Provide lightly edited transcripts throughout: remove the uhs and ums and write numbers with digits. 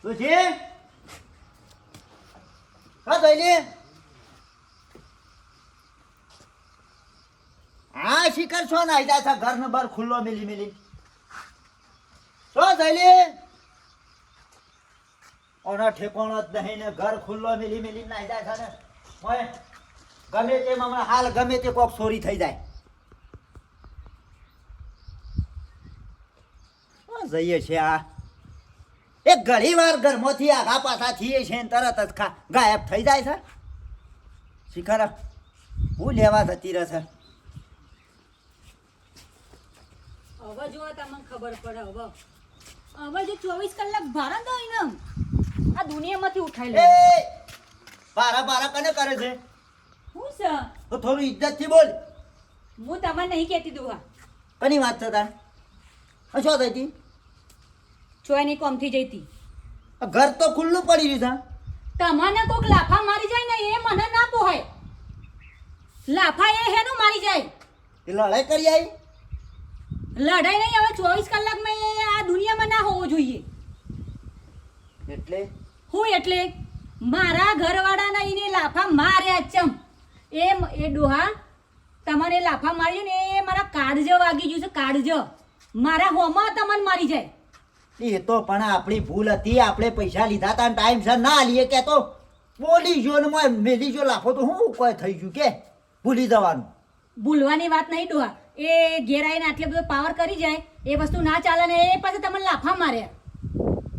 તુજી હા જઈલી હા શિખર છો ને આઈદા છે ઘર ને બાર ખુલ્લો મિલી મિલી શું જઈલી ઓના ઠેકોણો જ નહીં ને ઘર ખુલ્લો મિલી મિલી ના આઈદા છે ને મોય ગમે તે મામા હાલ ગમે તે કોક ચોરી થઈ જાય જઈએ છે આ એક ઘણી વાર ઘરમાંથી આગા પાછા થઈએ છે ને તરત જ ગાયબ થઈ જાય છે શિખર હું લેવા જતી રહે છે હવે જો તમને ખબર પડે હવે જે 24 કલાક ભારત હોય ને આ દુનિયામાંથી ઉઠાઈ લે બારા બારા કને કરે છે હું છે તો થોડું ઇજ્જત થી બોલ હું તમને નહીં કહેતી દુહા કની વાત છે તાર શું થઈ હતી ચોયની કોમથી જઈતી ઘર તો ખુલ્લું પડી રહ્યું છે તમને કોક લાફા મારી જાય ને એ મને ના પોહાય લાફા એ હેનું મારી જાય એ લડાઈ કરી આવી લડાઈ નહીં હવે 24 કલાકમાં એ આ દુનિયામાં ના હોવો જોઈએ એટલે હું એટલે મારા ઘરવાળાના એને લાફા માર્યા ચમ એ ડોહા તમારે લાફા માર્યું ને એ મારા કાળજો વાગી ગયું છે કાળજો મારા હોમાં તમને મારી જાય એ તો પણ આપણી ભૂલ હતી આપણે પૈસા લીધા હતા ટાઈમ સર ના લીએ કે તો બોલી જો ને મેલી જો લાફો તો હું કોઈ થઈ ગયું કે ભૂલી જવાનું ભૂલવાની વાત નહીં ડોહા એ ઘેર આવીને આટલે બધો પાવર કરી જાય એ વસ્તુ ના ચાલે ને એ પાસે તમને લાફા માર્યા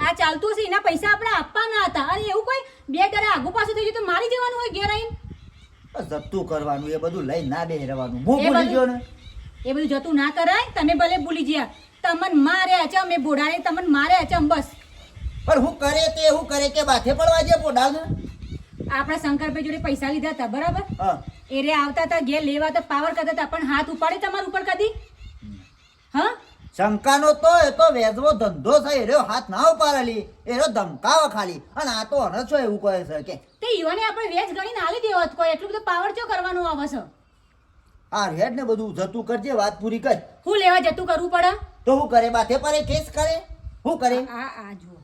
આ ચાલતું હશે એના પૈસા આપણે આપવાના હતા અને એવું કોઈ બે ઘરે આગુ પાછું થઈ ગયું તો મારી જવાનું હોય ઘેર આવીને જતું કરવાનું એ બધું લઈ ના બે રહેવાનું હું ભૂલી ગયો ને એ બધું જતું ના કરાય તમે ભલે ભૂલી ગયા તમને માર્યા છે અમે બોડાને તમને માર્યા છે બસ પણ હું કરે તે હું કરે કે માથે પડવા જે પોડા ને આપણા શંકરભાઈ જોડે પૈસા લીધા હતા બરાબર હા એ રે આવતા હતા ઘેર લેવા તો પાવર કરતા હતા પણ હાથ ઉપાડે તમારા ઉપર કદી હા શંકાનો તો એ તો વેચવો ધંધો છે એનો હાથ ના ઉપાડેલી એનો ધમકાવો ખાલી અને આ તો અનસો એવું કહે છે કે તે યુવાને આપણે વેચ ગણીને હાલી દેવો કોઈ એટલું બધું પાવર ચો કરવાનું આવે છે આ રેડ ને બધું જતું કરજે વાત પૂરી કર હું લેવા જતું કરવું પડે તો હું કરે માથે પડે કેસ કરે હું કરે આ જુઓ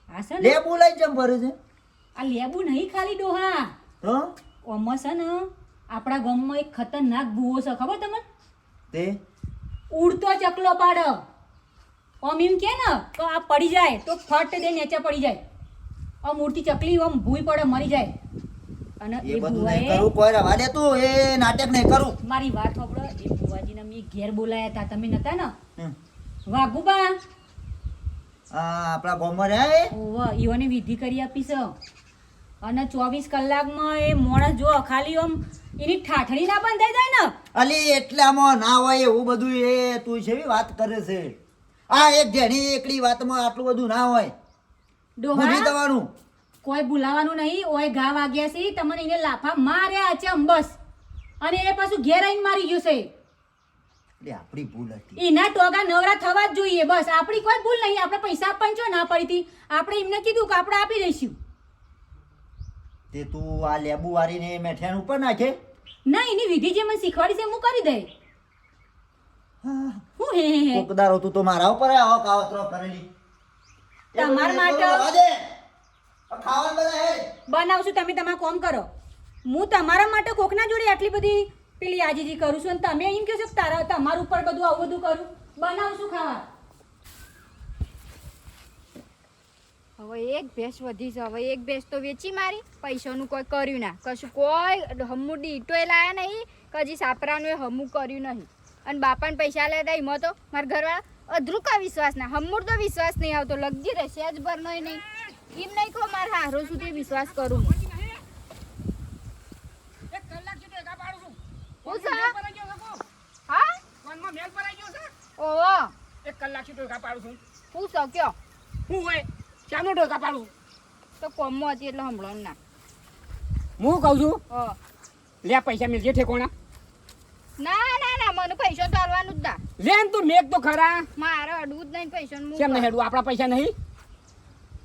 આ છે ને લેબુ લઈ જમ ભરે છે આ લેબુ નહીં ખાલી ડોહા તો ઓમાં છે ને આપણા ગામમાં એક ખતરનાક ભૂવો છે ખબર તમને તે ઉડતો ચકલો પાડ ઓમ એમ કે ને તો આ પડી જાય તો ફટ દે નીચે પડી જાય આમ ઉડતી ચકલી આમ ભૂઈ પડે મરી જાય અને એ એ બધું નહીં ભૂવાએ કરું કોઈ રવા દે તું એ નાટક નહીં કરું મારી વાત સાંભળો એ ભુવાજીને મેં ઘેર બોલાયા હતા તમે નતા ને હમ. વાઘુબા આ આપણા ગામમાં રહે ઓવા ઈઓને વિધિ કરી આપી છે અને 24 કલાકમાં એ મોણસ જો ખાલી આમ એની ઠાઠડી ના બંધાઈ જાય ને અલી એટલામાં ના હોય એવું બધું એ તું છે વાત કરે છે આ એક જેની એકલી વાતમાં આટલું બધું ના હોય ભૂલી ડોહા જવાનું કોઈ ભૂલાવાનું નહીં ઓય ઘા વાગ્યા છે તમને એને લાફા માર્યા છે બસ અને એ પાછું ઘેર આવીને મારી ગયું છે એટલે આપણી ભૂલ હતી એના ટોગા નવરા થવા જ જોઈએ બસ આપણી કોઈ ભૂલ નહીં આપણે પૈસા આપવાની છો ના પડી હતી આપણે એમને કીધું કે આપણે આપી દઈશું તે તું આ લેબુ વાળીને મેઠિયાન ઉપર નાખે ના એની વિધિ જે મને શીખવાડી છે હું કરી દે હું હે કોકદાર હતું તો મારા ઉપર આવો કાવતરો કરેલી તમાર માટે ખાવાનું બધા હે બનાવશું તમે તમારું કામ કરો હું તમારા માટે કોકના જોડે આટલી બધી પેલી આજીજી કરું છું અને તમે એમ કહો છો કે તારા તમારા ઉપર બધું આવું બધું કરું બનાવશું ખાવા હવે એક ભેંસ વધી છે હવે એક ભેંસ તો વેચી મારી પૈસાનું કોઈ કર્યું ના કશું કોઈ હમુડી ઈટોય લાયા નહીં કજી સાપરાનું એ હમું કર્યું નહીં અને બાપાને પૈસા લેતા એમાં તો મારા ઘરવાળા અધરું કા વિશ્વાસ ના હમુર તો વિશ્વાસ નહીં આવતો લગજી રહેશે જ ભરનો નહીં એમ નહીં કહો મારે હારો સુધી વિશ્વાસ કરું હું હા ઓહો એક કલાક થી ટોકા પાડું છું હું શક્યો હું હોય ચાનો ટોકા પાડું તો કોમમાં હતી એટલે હમણાં ના હું કહું છું હ લે પૈસા મિલજે ઠેકોણા ના ના ના મને પૈસા તો આલવાનું જ ના લે ને તું મેક તો ખરા મારે અડવું જ નહીં પૈસા કેમ નહીં હેડું આપણા પૈસા નહીં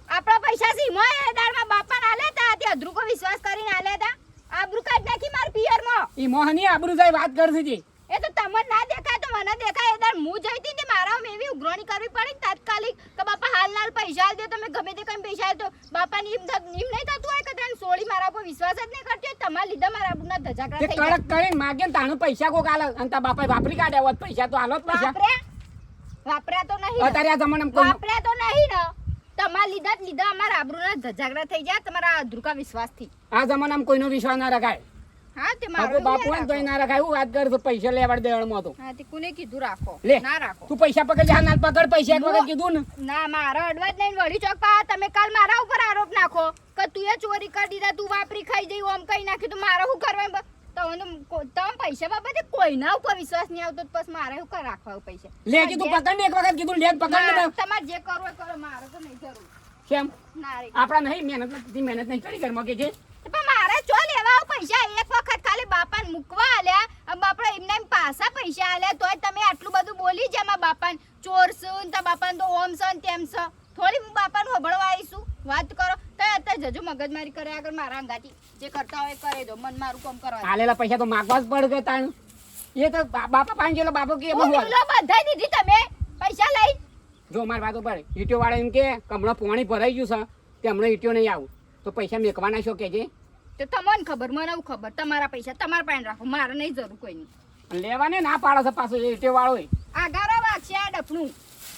આપણા પૈસા સી મોય દારમાં બાપાને આલે તા તે અધરું કો વિશ્વાસ કરીને આલે તા આબરૂ કાઢ નાખી માર પિયરમાં ઈ મોહની આબરૂ જાય વાત કરતી હતી એ તો તમને ના દેખાય તો મને દેખાય એ દાર હું જઈતી તે મારા એવી ઉઘરાણી કરવી પડી તાત્કાલિક કે બાપા હાલ પૈસા આલ દો તમે ગમે તે કઈ પૈસા આલ તો બાપાની એમ નહીં થતું હોય કે તને સોળી મારા પર વિશ્વાસ જ નહીં કરતી હોય તમારા લીધે મારા આબરૂના ધજાગરા તે થઈ જાય કડક કરીને માગે ને તાણું પૈસા કોક આલે અને તારા બાપાએ વાપરી કાઢ્યા હોત પૈસા તો આલો જ પૈસા વાપર્યા તો નહીં ને. અત્યારે આ જમાનામાં કોઈ વાપર્યા તો નહીં ને તમારા લીધા જ લીધા અમારા આબરૂના ધજાગરા થઈ જાય તમારા અધૃકા વિશ્વાસથી આ જમાનામાં કોઈનો વિશ્વાસ ના રખાય હા તે બાપુ મારો બાપુ હોય ને તોય ના રખાય હું વાત કર તો પૈસા લેવાડ દેવાડમાં તો હા તે કોને કીધું રાખો લે ના રાખો તું પૈસા પકડ જા ના પકડ પૈસા એક વખત કીધું ને ના મારો અડવા જ નહીં વળી ચોક પા તમે કાલ મારા ઉપર આરોપ નાખો કે તું એ ચોરી કરી દીધા તું વાપરી ખાઈ જઈ ઓમ કઈ નાખ્યું તો મારે શું કરવા તમે પૈસા બાબતે કોઈના ઉપર વિશ્વાસ નહીં આવતો તો પછી મારે શું કર રાખવા પૈસા લે કીધું પકડ ને એક વખત કીધું લે પકડ ને તમારે જે કરવું હોય કરો મારે તો નહીં જરૂર કેમ ના રે આપડા નહીં મહેનત નહીં કરી ઘરમાં કે છે પણ મારે ચો લેવા આવ પૈસા એક વખત ખાલી બાપાને મૂકવા આલ્યા અને બાપા એમને એમ પાછા પૈસા આલ્યા તોય તમે આટલું બધું બોલી છે મારા બાપાને ચોર છું તા બાપાને તો ઓમ છે તેમ છે થોડી હું બાપાને હોભળવા આવીશું વાત કરો તો અત્યારે જજો મગજમારી કરે આગળ મારા અંગાથી જે કરતા હોય કરે દો મન મારું કામ કરવા આલેલા પૈસા તો માગવા જ પડે તાણ એ તો બાપા પાંચ જેલો બાપો કે એમાં હોય બધાઈ દીધી તમે પૈસા લઈ જો મારી વાતો પડે ઈટીઓ વાળા એમ કે હમણાં પાણી ભરાઈ ગયું છે તે હમણાં ઈટીઓ નહીં આવું તો પૈસા મેકવાના છો કે છે તો તમને ખબર મને એવું ખબર તમારા પૈસા તમારા પાસે રાખો મારે નહીં જરૂર કોઈની લેવાને ના પાડે છે પાછો ઈટીઓ વાળો આ ગારો વાગશે આ ડફનું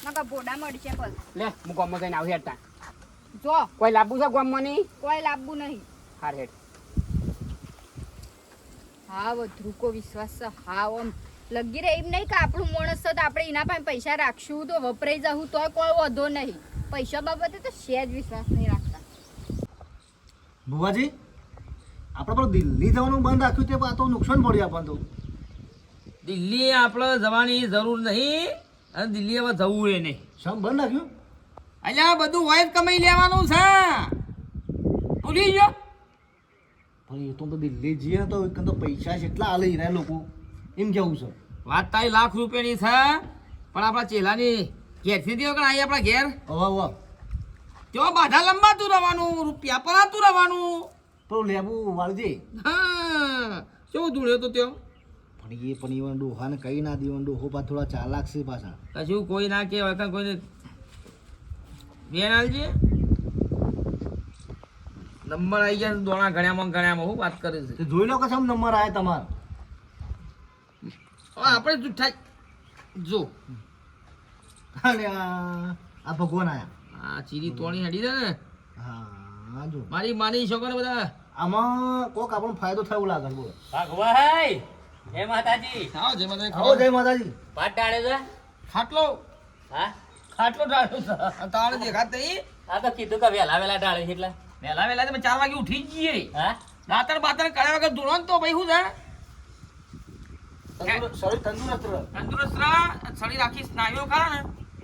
નકા બોડા મળશે પલ લે હું ગામમાં જઈને આવું હેડતા જો કોઈ લાવવું છે ગામમાં નહીં કોઈ લાવવું નહીં હાર હેડ હા વધ્રુકો વિશ્વાસ છે હા ઓમ લગી રે એમ નહીં કે આપણું માણસ છે તો આપણે એના પાસે પૈસા રાખશું તો વપરાઈ જવું તોય કોઈ વધો નહીં પૈસા બાબતે તો સહેજ વિશ્વાસ નહીં રાખતા બુવાજી આપણે પણ દિલ્હી જવાનું બંધ રાખ્યું તે આ તો નુકસાન પડ્યું આપણને તો દિલ્હી આપણે જવાની જરૂર નહીં અને દિલ્હી હવે જવું એ નહીં શમ બંધ રાખ્યું અલ્યા બધું હોય જ કમાઈ લેવાનું છે ભૂલી ગયો પણ એ તો દિલ્હી જઈએ ને તો પૈસા કેટલા હાલે એના લોકો એમ કેવું છે વાત તારી લાખ રૂપિયાની છે પણ આપણા ચેલાની ઘેરથી દીધો કે અહીં આપણા ઘેર હવા હવા તેઓ બાધા લંબાતું રહેવાનું રૂપિયા પરાતું રહેવાનું પણ લેવું વાળજે હા શું ધૂળ્યો તો તેઓ પણ એ ડોહાને કઈ ના દેવાનું ડોહો પાછા થોડા ચાલાક છે પાછા કશું કોઈ ના કહેવાય કાં કોઈને બેન આલજે નંબર આવી ગયા દોણા ગણ્યામાં હું વાત કરે છે તે જોઈ લો કે સમ નંબર આવ્યા તમારા હવે આપણે જૂઠા જો અને આ ભગવાન આયા આ ચીરી તોણી હેડી છે ને હા જો મારી માની છોકરા બધા આમાં કોક આપણને ફાયદો થયો લાગે બોલો ભાગવાઈ જય માતાજી આવો જે મને આવો જય માતાજી પાટ ડાળે છે ખાટલો હા ખાટલો ડાળ્યો છે તાણે દેખાત નહીં આ તો કીધું કે વેલા વેલા ડાળે છે એટલે વહેલા વહેલા તમે 4 વાગે ઉઠી જ જઈએ હા દાતર બાતર કર્યા વગર ધોરણ તો ભાઈ શું છે શરીર તંદુરસ્ત રહે તંદુરસ્ત રહે શરીર આખી સ્નાયુઓ ખરા ને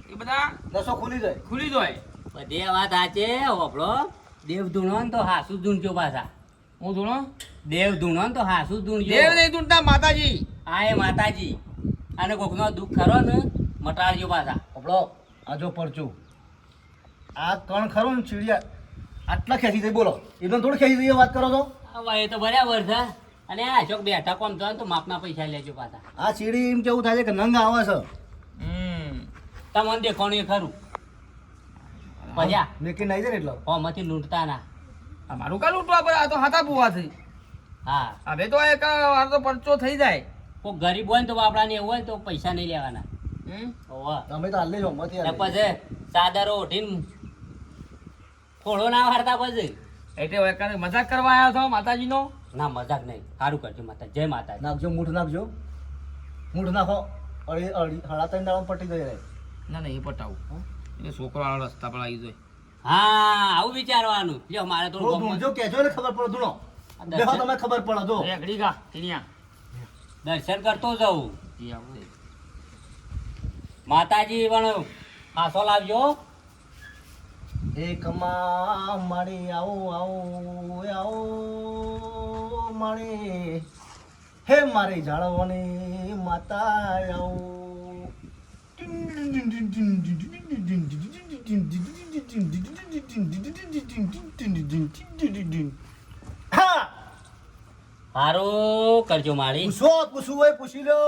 એ બધા નસો ખુલી જાય ખુલી જાય બધી વાત સાચે હોભળો દેવ ધૂણો ને તો હાસુ ધૂણજો પાછા હું ધોણો દેવ ધૂણો ને તો હાસુ ધૂણજો દેવ નહીં ધૂણતા માતાજી આ એ માતાજી અને કોકનો દુઃખ ખરો ને મટાડજો પાછા આપણો આ જો પરચું આ કણ ખરો ને ચીડિયા આટલા ખેંચી જાય બોલો એનો થોડું ખેંચી જઈએ વાત કરો છો હવે એ તો બરાબર છે અને આ અશોક બેઠા કોમ તો તો માપના પૈસા લેજો પાછા આ ચીડી એમ કેવું થાય છે કે નંગ આવે છે તમને દેખાણું એ ખરું ભજ્યા મેકી નાઈ જાય ને એટલે હોમાંથી લૂંટતા ના અમારું કા લૂંટવા પડે આ તો હાથા બુવા છે હા હવે તો એક વાર તો પરચો થઈ જાય કોઈ ગરીબ હોય ને તો બાપડાને એવું હોય તો પૈસા નહીં લેવાના હોવે. તમે તો હાલ લેજો મત ને પછી ચાદરો ઉઠીને થોડો ના વાળતા પછી એટલે હવે કાલે મજાક કરવા આવ્યા છો માતાજીનો ના મજાક નહીં સારું કરજો માતા જય માતાજી નાખજો મૂઠ નાખજો મૂઠ નાખો અડી અડી હળા ત્રણ દાડા પટી જાય રે ના ના એ પટાવું એ છોકરો વાળો રસ્તા પર આવી જાય હા આવું વિચારવાનું લ્યો મારે થોડું થોડું ધૂણજો કહેજો ને ખબર પડે ધૂણો દર્શન- દેખો તમે ખબર પડે જો રેકડી કા ટીનિયા દર્શન કરતો જવું એ આપણે માતાજી પણ હાસો લાવજો એક માં મારી આવો આવો આવો મારી હે મારી જાળવણી માતા આવો હા સારું કરજો મારી પૂછવું હોય પૂછી લો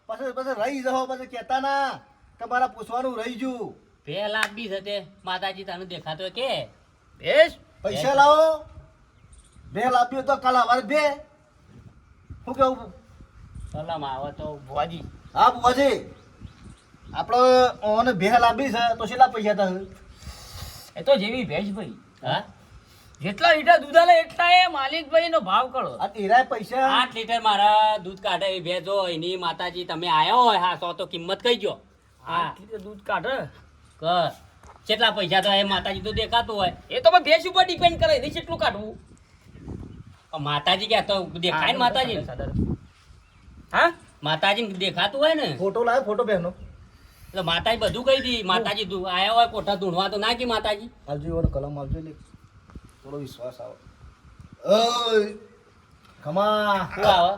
પછી રહી જાઓ પછી કહેતા ના તમારા પૂછવાનું રહી ગયું બે લાંબી છે તે માતાજી તને દેખાતો કે બેસ પૈસા લાવો બે લાવ્યો તો કાલ સવારે બે શું કેવું સલામ આવે તો ભુવાજી હા બુવાજી આપણે ઓને બે લાવી છે તો કેટલા પૈસા થશે એ તો જેવી ભેંસ ભાઈ હા જેટલા લીટર દૂધ આલે એટલા એ માલિકભાઈ નો ભાવ કરો આ તેરાય પૈસા 8 લીટર મારા દૂધ કાઢે એ ભેજો એની માતાજી તમે આયા હોય હા તો કિંમત કહીજો હા 8 લીટર દૂધ કાઢે કર કેટલા પૈસા તો એ માતાજી તો દેખાતું હોય એ તો પણ ભેંસ ઉપર ડિપેન્ડ કરે એની કેટલું કાઢવું પણ માતાજી ક્યાં તો દેખાય ને માતાજી હા માતાજી દેખાતું હોય ને ફોટો લાવ્યો ફોટો બેનો એટલે માતાજી બધું કહી દી માતાજી આયા હોય કોઠા ધૂણવા તો ના કે માતાજી આવજો એનો કલમ આવજો લે થોડો વિશ્વાસ આવે ઓય ખમા શું આવે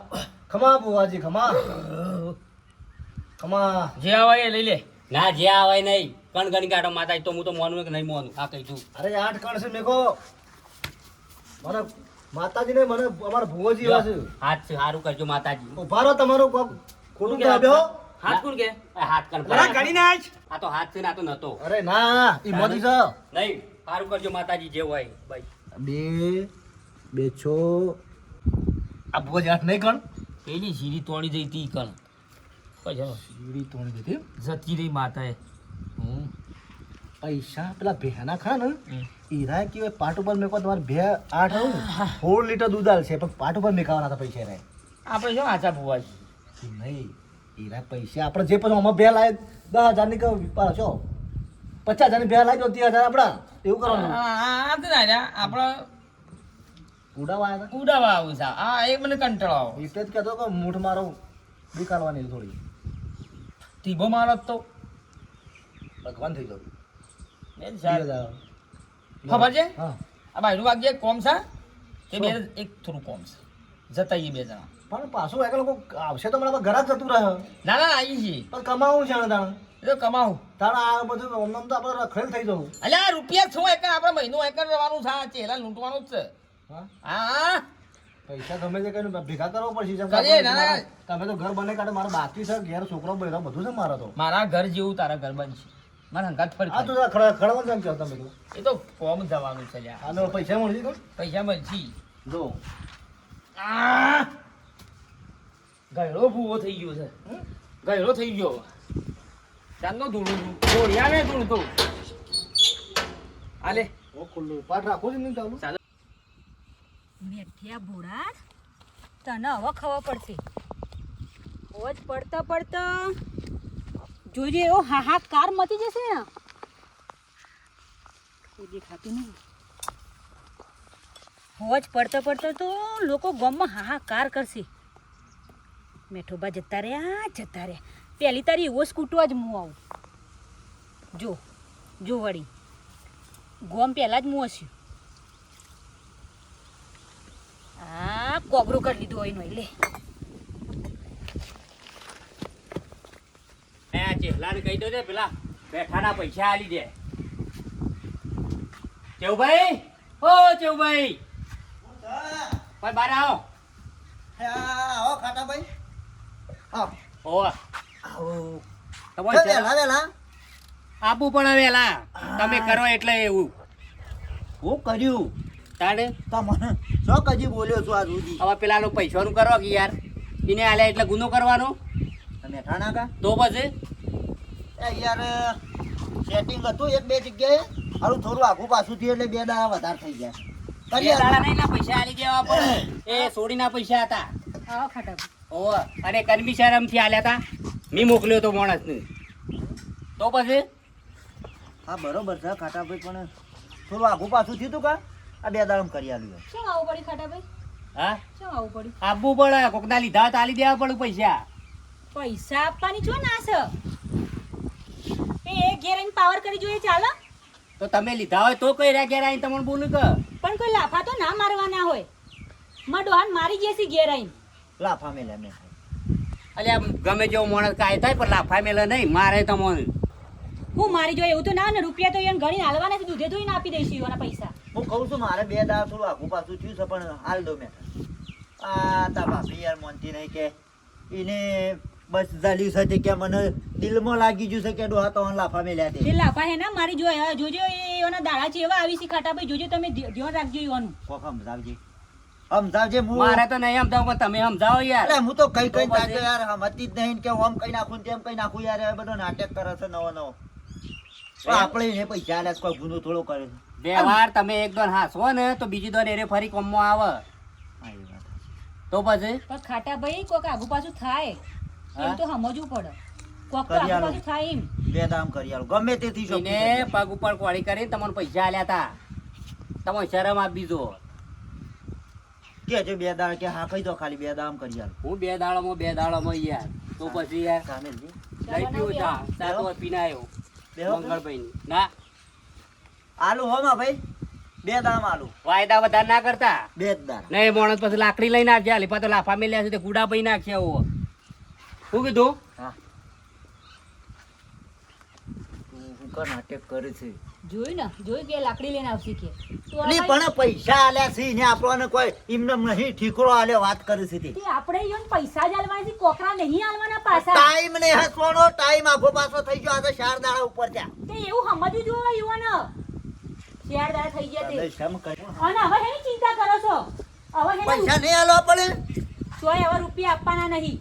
ખમા બુવાજી ખમા ખમા જે આવે એ લઈ લે ના જે આવે નહીં કણ ગણી કાઢો માતાજી તો હું તો મોનું કે નહીં મોનું આ કહી દઉં અરે 8 કણ છે મેકો મને માતાજી ને મને અમારા ભુવાજી આવે છે હાથ સારું કરજો માતાજી ઉભા રહો તમારું કોક ખોટું કે આપ્યો હાથ કોણ કે હાથ કણ બરા ગણી નાખ આ તો હાથ છે ને આ તો નતો અરે ના ઈ મોદી છે નહીં સારું કરજો માતાજી જે હોય ભાઈ બે બે છો આ ભુવાજી 8 નહીં કણ પેલી સીરી તોડી જઈ તી કણ પછી સીડી તોડી દીધી જતી રહી માતાએ પૈસા પેલા ભેના ખરા ને ઈરા કે પાટ ઉપર મેકો તમારે બે 8 આવું 4 લીટર દૂધ આલશે પણ પાટ ઉપર મેકાવાના હતા પૈસા રે આપણે શું આચા ભુવાજી નહીં ઈરા પૈસા આપણે જે પછી આમાં બે લાય 10,000 ની વેપાર છો 50,000 ની બે લાય તો 30,000 આપણા એવું કરવાનું આ તો ના રહ્યા આપણે ઉડાવા આવ્યા ઉડાવા આવું છે આ એ મને કંટાળો આવો હતા એટલે જ કહેતો કે મૂઠ મારો નીકાળવાની થોડી તીબો મારો તો ભગવાન થઈ ગયો બેન સાહેબ 30,000 ખબર છે હા આ ભાઈનું વાગ્ય કોમ છે તે બે એક થોડું કોમ છે જતા બે જણા પણ પાછું એક લોકો આવશે તો મારા ઘર જ જતું રહે ના ના આવી છીએ પણ કમાવું છે ને તાણ એ તો કમાવું તાણ આ બધું ઓમ તો આપણે રખડેલ થઈ જવું અલ્યા રૂપિયા 6 એકર આપણે મહિનો એકર રહેવાનું છે આ ચેલા લૂંટવાનું જ છે હા હા પૈસા ગમે તે કઈ ભેગા કરવો પડશે જેમ કરીએ, કે ના, ના. તમે તો ઘર બને કાઢે મારા બાકી છે ઘેર છોકરો બૈરા બધું છે મારા તો મારા ઘર જેવું તારા ઘર બનશે મારા હંગાત ફરી આ તો ખડવાનું જેમ કહો તમે તો એ તો ફોર્મ જવાનું છે લ્યા આનો પૈસા મળશે તો પૈસા મળશે જો આ ગયડો ભૂવો થઈ ગયો છે ગયડો થઈ ગયો ચાંદનો ધૂળિયા ને ધૂળતો આલે ઓ ખુલ્લું પાટ રાખો છે ને ચાલુ મેઠિયા ભોળા તને હવે ખબર પડશે હોજ પડતા પડતા જોજે એવો હાહાકાર મચી જશે ને કોઈ દેખાતું નહીં હોજ પડતા પડતા તો લોકો ગામમાં હાહાકાર કરશે મેઠોબા જતા રહ્યા પહેલી તારી એવો સ્કૂટવા જ હું આવું જો વળી ગોમ પહેલાં જ હું હસ્યું આ કોબરો કરી લીધો હોય નો લે આ ચેલાને કહી દો છે પેલા બેઠાના પૈસા આલી દે ચેવભાઈ ઓ ચેવભાઈ ભાઈ બાર આવો આવો ખાટા ભાઈ આવો ઓ આવો તમારે વેલા વેલા આપવું પણ વેલા તમે કરો એટલે એવું હું કર્યું તાણે તમને શું કજી બોલ્યો છું આ સુધી હવે પેલાનું પૈસાનું કરો કે યાર એને આલ્યા એટલે ગુનો કરવાનો તમે ઠાણા કા તો પછી એ યાર સેટિંગ હતું એક બે જગ્યાએ હારું થોડું આઘું પાછું થયું એટલે 2 દાડા વધારે થઈ ગયા બે કરીએ દાડા નહીં ના પૈસા આલી દેવા પડે એ સોડીના પૈસા હતા આવો ખાટા ઓ અને કર્મી શરમથી આલ્યા હતા મેં મોકલ્યો તો માણસને તો પછી હા બરોબર છે ખાટા ભાઈ પણ થોડું આઘું પાછું થયું હતું કા આ 2 દાડા કરી આલ્યું શું આવું પડી ખાટા ભાઈ હા શું આવું પડ્યું આપવું પડે કોકના લીધા હોય તો આલી દેવા પડે પૈસા પૈસા આપવાની છો ના છે એ ઘેર આઈને પાવર કરી જોઈએ ચાલો તો તમે લીધા હોય તો કઈ રહ્યા ઘેર આવીને તમને બોલું કે પણ કોઈ લાફા તો ના મારવાના હોય માં ડોહાન મારી જશે ઘેર આઈને લાફા મેલે એમને અલ્યા ગમે જેવો માણસ કાંઈ થાય પણ લાફા મેલે નહીં મારે તમને હું મારી જોઈએ એવું તો ના ને રૂપિયા તો એને ઘણી હાલવાના છે દૂધે ધોઈને આપી દઈશ એવાના પૈસા હું કહું છું મારે 2 દાડા થોડું આઘું પાછું થયું છે પણ હાલ દો મેં આ તા ભાભી યાર મોનતી નહીં કે એને બસ ચાલ્યું છે તે કે મને દિલમાં લાગી ગયું છે કે ડોહા તો લાફા મેલ્યા તે તે લાફા હે ના મારી જોજો એના દાડા છે એવા આવી છે ખાટા ભાઈ જોજો તમે ધ્યાન રાખજો એવાનું કોક સમજાવજે સમજાવજે હું મારે તો નહીં સમજાવું પણ તમે સમજાવો યાર અરે હું તો કઈ કઈ તો પછી? જાતો યાર સમજતી જ નહીં કે ઓમ કઈ નાખું ને તેમ કઈ નાખું યાર એ બધો નાટક કરે છે નવો નવો પણ આપણે એને પૈસા આલ્યા છે, કોઈ ગુનો થોડો કરે છે વ્યવહાર તમે એક દોન હાંસવો ને તો બીજી દોન એરે ફરી કોમમાં આવે હા, એ વાત. તો પછી પણ ખાટા ભાઈ કોક આગુ પાછું થાય એવું તો સમજવું પડે કોક તો કરી આગુ આલો. પાછું થાય એમ બે દામ કરી આલો ગમે તેથી શોખ એને પગ ઉપર કોળી કરીને તમને પૈસા આલ્યા તા તમે શરમ આપી દો કે જો બે દામ કે હા કહી દો ખાલી બે દામ કરી આલો હું બે દાડામાં યાર તો પછી યાર સામે જ. લઈ પીવું ચા ચા તો પીને આવ્યો બેહો કે? મંગળભાઈ ના આલુ હો માં ભાઈ બે દામ આલુ વાયદા વધારે ના કરતા બે જ દામ નહીં માણસ પછી લાકડી લઈને આવજે લીપા તો લાફા મેલ્યા છે તે કુડા પઈ નાખશે આવો શું કીધું હા તું શું કા નાટક કરે છે જોયું કે લાકડી લઈને આવશે કે તો નહીં પણ પૈસા આલ્યા છે ને આપણને કોઈ એમને નહીં ઠીકરો આલ્યો વાત કરે છે તે તે આપણે ઈયોને પૈસા જ આલવાના છે કોકરા નહીં આલવાના પાછા ટાઈમ ને હસવાનો ટાઈમ આખો પાછો થઈ ગયો આ તો 4 દાડા ઉપર ત્યાં તે એવું સમજવું જોઈએ યુવાન શેર દાડા થઈ ગયા તમે તે શમ કર્યું? અને હવે હેની ચિંતા કરો છો હવે હેને પૈસા નહીં આલવા પડે તોય હવે રૂપિયા આપવાના નહીં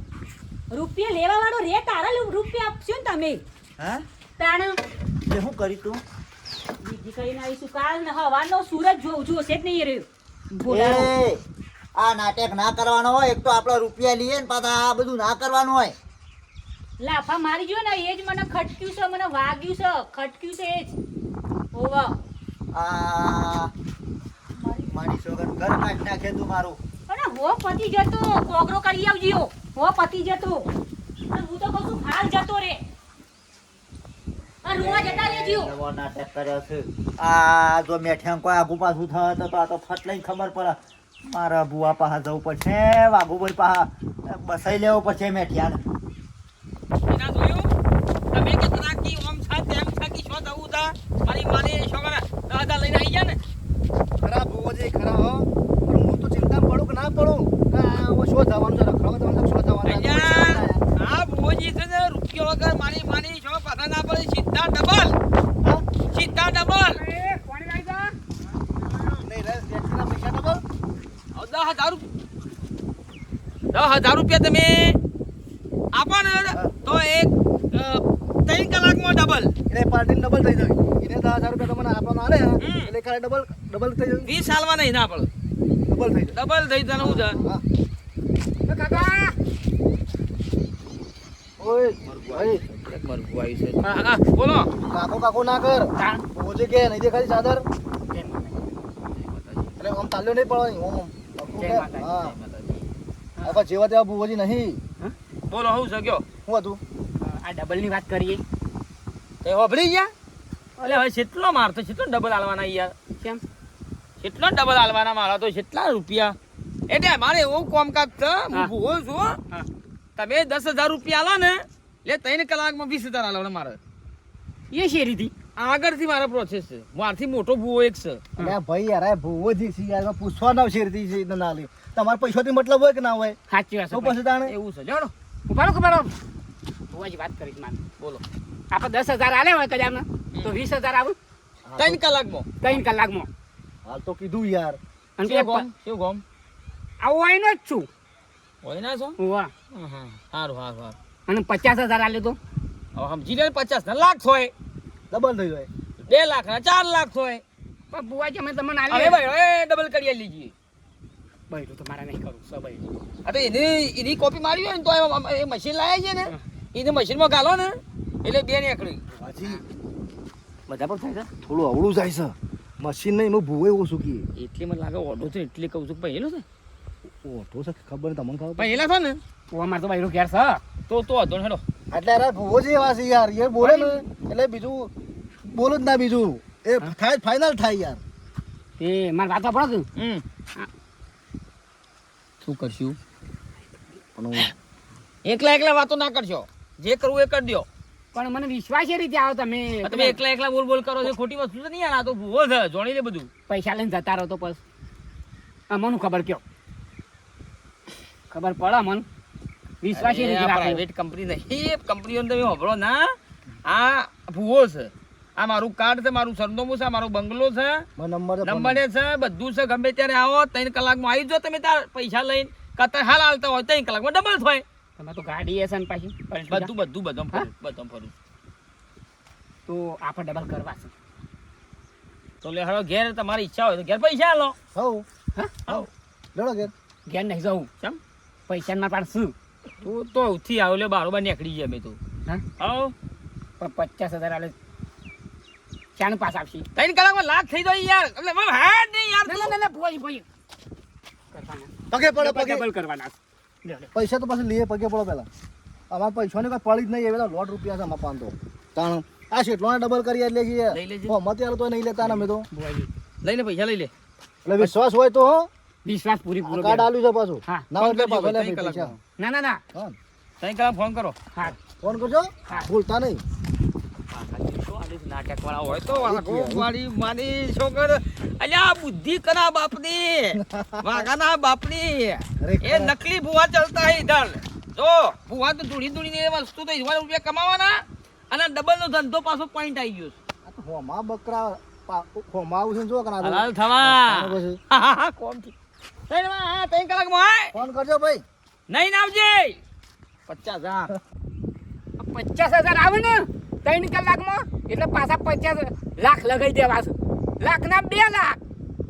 રૂપિયા લેવા વાળો રે તારા રૂપિયા આપશો ને તમે હા તાણ તે શું કરી તું બીજી કરીને આવીશું કાલ ને હવાનો સૂરજ જોશે જ નહીં રહ્યો બોલાવો. એ આ નાટક ના કરવાનો હોય એક તો આપણે રૂપિયા લઈએ ને પાછા આ બધું ના કરવાનું હોય લાફા મારી જો ને એ જ મને ખટક્યું છે મને વાગ્યું છે ખટક્યું છે એ જ ઓવા આ મારી સોગન ઘર કાઢ નાખે તું મારું અને હો પતિ જતો કોગરો કરી આવજો હો પતિ જતો અને હું તો કહું છું હાલ જતો રે અને રૂવા જતા રહેજો એવો નાટક કર્યો છે આ જો મેઠિયા કોઈ આગુ પાછું થાય તો આ તો ફટ લઈને ખબર પડે મારા બુવા પાસે જવું પડશે વાઘુભાઈ પાસે બસાઈ લેવો પડશે મેઠિયાને એના જોયું તમે કે તરાકી ઓમ છા તેમ છા કી શો દઉં તા મારી માને છોકરા દાદા લઈને આવી ગયા ને ખરા ભુવોજી ખરા હો પણ હું તો ચિંતા પડું કે ના પડું કે આ હવે શું થવાનું છે રખડવા જવાનું છે, શું થવાનું છે? અહીંયા આ ભુવોજી છે ને રૂપિયો વગર મારી માની છો પાછા ના પડે સીધા ડબલ હા? સીધા ડબલ નહીં રે જેટલા પૈસા ડબલ 10,000 રૂપિયા તમે આપો ને તો એક 3 કલાકમાં ડબલ એટલે પાર્ટી ડબલ થઈ જાય એને 10,000 રૂપિયા તમને આપવાનું આલે હમ. એટલે ખાલી ડબલ થઈ જાય 20 સાલમાં નહીં ના પડે ડબલ થઈ જાય ડબલ થઈ તને હું છે હા ઓય ભાઈ હા હા બોલો કાકો ના કર ભુવોજી કે નહીં દેખાડી ચાદર એટલે આમ તાલ્યો નહીં પડવાની ઓમ જય માતાજી, હા આપા જેવા તેવા ભુવોજી નહીં બોલો હું છે કયો શું હતું આ ડબલ ની વાત કરીએ તે હોભળી ગયા અલે હવે કેટલો મારતો કેટલો ડબલ આલવાના યાર કેમ કેટલો ડબલ આલવાના મારા તો કેટલા રૂપિયા એટલે મારે એવું કોમકાજ છે હું હા. ભૂવો છું હા. તમે 10,000 રૂપિયા આલો ને એટલે 3 કલાકમાં 20,000 આલવાના મારે એ શેરીથી આગળથી મારો પ્રોસેસ છે મારથી મોટો ભૂવો એક છે અલ્યા ભાઈ યાર આ ભુવોજી છે યાર પૂછવા ના શેરતી છે ના લે તમારે પૈસાથી મતલબ હોય કે ના હોય સાચી વાત તો પછી તાણે એવું છે જાણો ઉભારો ભુવાજી વાત કરીશ મારે બોલો આપણે 10,000 આલે હોય કદાચ તો 20,000 આવું 3 કલાકમાં 3 કલાકમાં હાલ તો કીધું યાર અને શું ગોમ શું ગોમ આવું હોય ને જ છું હોય ના છો વાહ હા સારું સારું અને 50,000 આલે તો હવે સમજી લે 50 ના લાખ હોય ડબલ થઈ જાય 2 લાખ ના 4 લાખ હોય પણ બુવાજી અમે તમને હવે આલે ભાઈ હવે ડબલ કરી લીજીએ ભાઈ તો મારા નહીં કરું સો ભાઈ આ તો એની કોપી મારી હોય ને તો એ મશીન લાયા છે ને એને મશીનમાં ગાલો ને એટલે બે નીકળી હાજી બધા પણ થાય છે થોડું અવળું જાય છે મશીન નહીં એનું ભૂવે ઓછું કીએ એટલે મને લાગે ઓર્ડર છે એટલે કહું છું પહેલો છે ઓટો છે ખબર નહીં તમને ખબર પહેલા છે ને ઓ અમાર તો ભાઈ ઘેર છે તો હતો હેડો એટલે યાર ભૂવોજી એવા છે યાર એ બોલે ને એટલે બીજું બોલું જ ના બીજું એ થાય ફાઇનલ થાય યાર એ મારે વાત પડો શું કરશું પણ એકલા વાતો ના કરશો જે કરવું એ કરી દો પણ મને વિશ્વાસ એ રીતે આવો તમે તમે એકલા બોલ કરો છો ખોટી વસ્તુ તો નહીં યાર આ તો ભૂવો છે જોણી લે બધું પૈસા લઈને જતા રહો તો બસ અમને ખબર કયો ખબર પડે મન વિશ્વાસી અરે, નથી આ રાખવો. પ્રાઇવેટ કંપની નહીં કંપનીઓ તમે હોભળો ના આ ભૂવો છે આ મારું કાર્ડ છે મારું સરનામું છે મારો બંગલો છે મારો નંબર છે, નંબર છે બધું છે ગમે ત્યારે આવો 3 કલાકમાં આવી જાઓ તમે તાર પૈસા લઈને કતાર હાલ હાલતા હોય 3 કલાકમાં ડબલ થાય તમારે તો ગાડી હશે ને પાછી બધું ફરું તો આપણે ડબલ કરવા છે. તો લે હળો ઘેર તમારી ઈચ્છા હોય તો ઘેર પૈસા આલો હઉ હા હઉ લેડો ઘેર. ઘેર નહીં જવું ચમ પૈસા માં પાડશું. તું તો ઉથી આવ્યો લે બારોબાર નીકળી જાય મેં તો હા આવો પણ 50,000 આલે ચાનું પાસ આપશી. 3 કલાકમાં લાખ થઈ જાય યાર એટલે હા નહીં યાર ના ભોઈ કરવાના પગે પડો પગે. ડબલ કરવાના. લ્યો, લ્યો. પૈસા તો પછી લઈએ પગે પડો પેલા. અમારા પૈસાની કોઈ પડી જ નહીં એવા લોટ રૂપિયા છે અમારા પાન તો તાણ આ શેટલોને ડબલ કરી એટલે લઈ લેજે. મત યાર તો નહીં લેતા ને અમે તો. ભોઈ લઈને પૈસા લઈ લે એટલે વિશ્વાસ હોય તો હો વિશ્વાસ પૂરી પૂરો કાર્ડ આલ્યું છે પાછું. હા. ના હોય એટલે ફોન પાછો લે કરજો, પૈસા. કલાકમાં. ના હા 3 કલાક ફોન કરો હા ફોન કરજો હા. ભૂલતા નહીં. નાટક વાળા હોય તો વાળી માની છોકર અલ્યા બુદ્ધિ કના બાપની વાઘાના બાપની એ નકલી ભુવા ચલતા હે ઇધર જો ભુવા તો ધૂળી ધૂળી ને વસ્તુ તો ઈવાર રૂપિયા કમાવાના અને ડબલ નો ધંધો પાછો પોઈન્ટ આવી ગયો આ તો હોમા બકરા હોમા આવું છે ને જો કના તો. હલાલ થવા અને પછી કોમ થી 3 કલાકમાં આય ફોન કરજો ભાઈ. નહીં આવજે 50,000 50,000 આવે ને 3 કલાકમાં એટલે પાછા 50 લાખ લગાઈ દેવા છે. લાખના 2 લાખ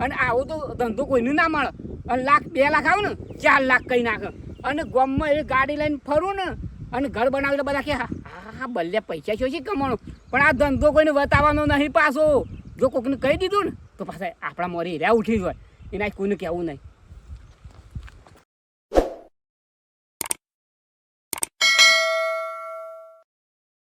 અને આવો તો ધંધો કોઈને ના મળે અને 2 લાખ આવે ને 4 લાખ કઈ નાખે અને ગામમાં એ ગાડી લઈને ફરું ને અને ઘર બનાવી બધા કે હા હા બલ્લે પૈસા છે કમાણો પણ આ ધંધો કોઈને બતાવવાનો નહીં પાછો જો કોઈને કહી દીધું ને તો પાછા આપણા મોરી રહ્યા ઉઠી જાય એના કોઈને કહેવું નહીં